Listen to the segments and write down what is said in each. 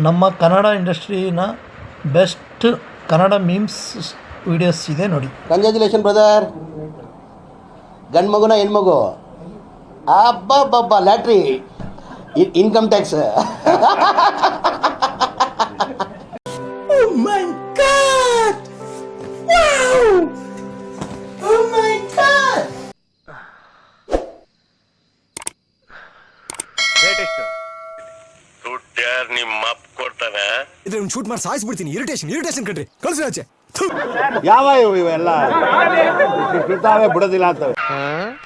ನಮ್ಮ ಕನ್ನಡ ಇಂಡಸ್ಟ್ರಿನ best Kannada memes videos ಇದೆ ನೋಡಿ. Congratulation brother. ಗಂಡು ಮಗುನ ಹೆಣ್ಮಗು ಅಬ್ಬಬ್ಬಬ್ಬ lottery income tax. Oh my God! Wow! Oh my God! Rate ಎಷ್ಟು? ದುಡ್ಡು ಯಾರು ನಿಮ್ಮ ಅಪ್ಪ ಕೊಡ್ತಾನೆ? ಇದ್ರೆ ಒಂದು ಶೂಟ್ ಮಾಡಿ ಸಾಯಿಸ್ಬಿಡ್ತೀನಿ. ಇರಿಟೇಷನ್ ಕಣ್ರಿ, ಕಳ್ಸಿ ಆಚೆ. ಯಾವ ಇವೆಲ್ಲ ಬಿಡ್ತಾವೆ ಬಿಡೋದಿಲ್ಲ ಅಂತ.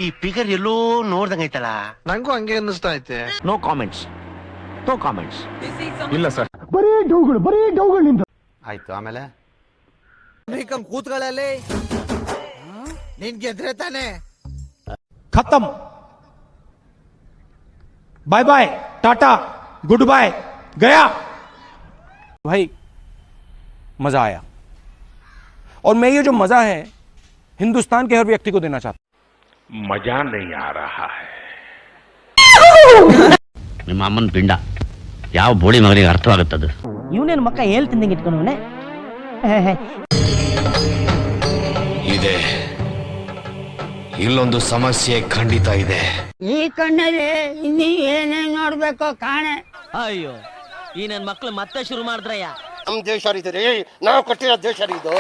ಈ ಫಿಗರ್ ಎಲ್ಲೋ ನೋಡ್ದಂಗೈತಲ್ಲ. ನಂಗೂ ಹಂಗೆ ಅನ್ನಿಸ್ತಾ ಐತೆ. No comments. ಇಲ್ಲ ಸರ್, ಬರೀ ಡೌಗಳು ನಿಂದು. ಆಯ್ತು. ಆಮೇಲೆ ಕೂತ್ಗಳಲ್ಲಿ ನಿನ್ ಗೆದ್ರೆ ತಾನೆ. खत्म, bye bye, tata, goodbye, गया भाई. मजा आया और मैं ये जो मजा है हिंदुस्तान के हर व्यक्ति को देना चाहता हूं. मजा नहीं आ रहा है. ನಿಮ್ಮ ಅಮ್ಮನ ಪಿಂಡ ಯಾವ ಬೋಳಿ ಮಗನಿಗೆ ಅರ್ಥವಾಗುತ್ತದು? ಇವನೇನು ಮಕ್ಕ ಹೇಳ್ತಿದ್ದಂಗೆ ಇಟ್ಕೊಂಡವನೆ. ಇದೆ, ಇಲ್ಲೊಂದು ಸಮಸ್ಯೆ ಖಂಡಿತ ಇದೆ. ಈ ಕಣ್ಣಲ್ಲಿ ಇನ್ನೀ ಏನೇನ್ ನೋಡ್ಬೇಕೋ ಕಾಣೆ. ಅಯ್ಯೋ, ಈ ನನ್ ಮಕ್ಳು ಮತ್ತೆ ಶುರು ಮಾಡಿದ್ರಯ್ಯ. ನಮ್ ದೇಶ ರೀ, ನಾವು ಕೊಟ್ಟಿರೋ ದೇಶ ಇದು.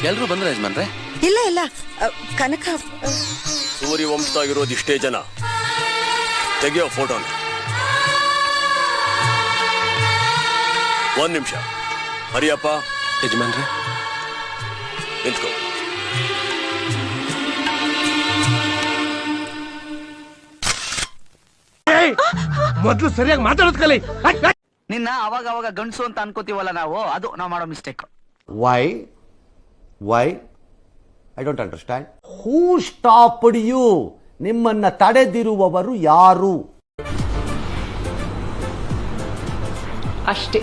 ಎಲ್ರು ಬಂದ್ರೆ ಯಜಮಾನ್ರೆ? ಇಲ್ಲ ಕನಕ ಸೂರ್ಯ ವಂಶದಾಗಿರೋದು ಇಷ್ಟೇ ಜನ. ತೆಗಿಯೋ ಫೋಟೋನ. ಒಂದ್ ನಿಮಿಷ ಹರಿಯಪ್ಪ. ಯಜಮಾನ್ರೆ ನಿಂತ್ಕೋ. ಮೊದಲು ಸರಿಯಾಗಿ ಮಾತಾಡೋದ್ ಕಲಿ. ನಿನ್ನ ಅವಾಗ ಅವಾಗ ಗಂಡಸು ಅಂತ ಅನ್ಕೋತೀವಲ್ಲ ನಾವು, ಅದು ನಾವು ಮಾಡೋ mistake. Why I don't understand. Who stopped you? ನಿಮ್ಮನ್ನ ತಡೆದಿರುವವರು ಯಾರು? ಅಷ್ಟೇ.